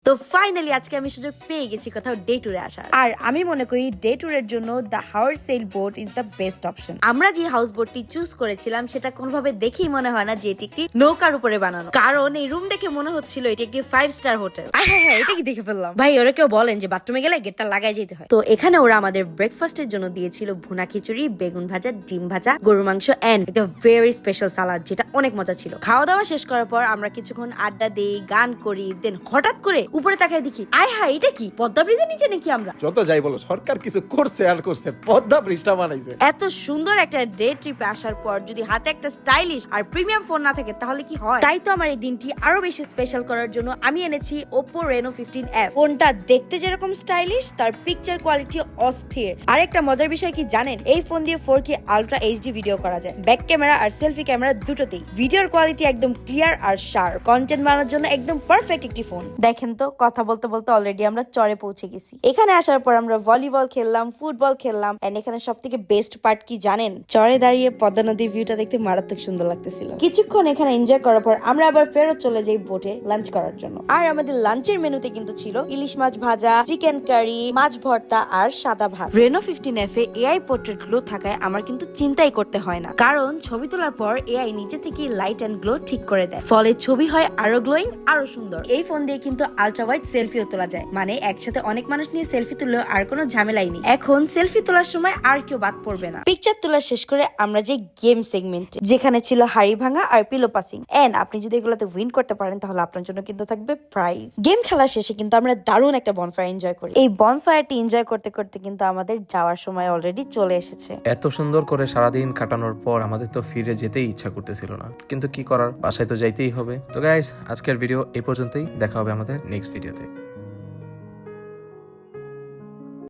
তো ফাইনালি আজকে আমি সুযোগ পেয়ে গেছি কোথাও ডে ট্যুরে আসার। আর আমি মনে করি ডে ট্যুরের জন্য the hour sailboat is the best option. আমরা যে হাউস বোটটি চুজ করেছিলাম সেটা কোনোভাবে দেখেই মনে হয় না যে এটি একটি নৌকার উপরে বানানো, কারণ এই রুম দেখে মনে হচ্ছিল এটি একটি 5 স্টার হোটেল। হ্যাঁ, এটা কি দেখে ফেললাম ভাই, ওরা কেউ বলেন যে বাথরুমে গেলে গেটটা লাগাই যেতে হয়। তো এখানে ওরা আমাদের ব্রেকফাস্টের জন্য দিয়েছিল ভুনা খিচুড়ি, বেগুন ভাজা, ডিম ভাজা, গরুর মাংস এন্ড একটা ভেরি স্পেশাল সালাদ, যেটা অনেক মজা ছিল। খাওয়া দাওয়া শেষ করার পর আমরা কিছুক্ষণ আড্ডা দেই, গান করি, দেন হঠাৎ করে উপরে তাকায় দেখি আয় হায়, এটা কি পদ্মা ব্রিজের নিচে নাকি আমরা? যত যাই বলো, সরকার কিছু করছে আর করছে, পদ্মা ব্রিজটা বানাইছে। এত সুন্দর একটা ডে ট্রিপে আসার পর যদি হাতে একটা স্টাইলিশ আর প্রিমিয়াম ফোন না থাকে তাহলে কি হয়? তাই তো আমার এই দিনটি আরো বেশি স্পেশাল করার জন্য আমি এনেছি Oppo Reno 15F। ফোনটা দেখতে যেরকম স্টাইলিশ, তার পিকচার কোয়ালিটি অস্থির। আরেকটা মজার বিষয় কি জানেন, এই ফোন দিয়ে 4K আলট্রা এইচডি ভিডিও করা যায়। ব্যাক ক্যামেরা আর সেলফি ক্যামেরা দুটোতেই ভিডিওর কোয়ালিটি একদম ক্লিয়ার আর শার্প। কন্টেন্ট বানানোর জন্য একদম পারফেক্ট একটি ফোন। দেখেন তো, কথা বলতে বলতে অলরেডি আমরা চরে পৌঁছে গেছি। এখানে আসার পর আমরা ভলিবল খেললাম, ফুটবল খেললাম, এন্ড এখানে সবথেকে বেস্ট পার্ট কি জানেন, চরে দাঁড়িয়ে পদ্মা নদীর ভিউটা দেখতে মারাত্মক সুন্দর লাগতেছিল। কিছুক্ষণ এখানে এনজয় করার পর আমরা আবার ফেরত চলে যাই বোটে লাঞ্চ করার জন্য। আর আমাদের লাঞ্চের মেনুতে কিন্তু ছিল ইলিশ মাছ ভাজা, চিকেন কারি, মাছ ভর্তা আর সাদা ভাত। Reno 15F এ এআই পোর্ট্রেট গুলো থাকায় আমার কিন্তু চিন্তাই করতে হয় না, কারণ ছবি তোলার পর এআই নিজে থেকে লাইট এন্ড গ্লো ঠিক করে দেয়, ফলে ছবি হয় আরো গ্লোয়িং, আরো সুন্দর। এই ফোন দিয়ে কিন্তু আলট্রা ওয়াইড সেলফিও তোলা যায়, মানে একসাথে অনেক মানুষ নিয়ে সেলফি তুললেও আর কোনো ঝামেলাই নেই। এখন সেলফি তোলার সময় আর কেউ বাদ পড়বে না। পিকচার তোলা শেষ করে আমরা যে গেম সেগমেন্টে, যেখানে ছিল হাড়ি ভাঙা আর পিলো পাসিং, এন্ড আপনি যদি এগুলোতে উইন করতে পারেন তাহলে আপনার জন্য কিন্তু থাকবে প্রাইজ। গেম খেলা শেষে কিন্তু আমরা দারুণ একটা বনফায়ার এনজয় করি। এই বনফায়ারটি এনজয় করতে করতে কিন্তু আমাদের যাওয়ার সময় অলরেডি চলে এসেছে। এত সুন্দর করে সারাদিন কাটানোর পর আমাদের তো ফিরে যেতেই ইচ্ছা করতেছিল না, কিন্তু কি করার, বাসায় তো যাইতেই হবে। তো গাইস, আজকের ভিডিও এই পর্যন্তই। দেখা হবে আমাদের নেক্সট ভিডিওতে।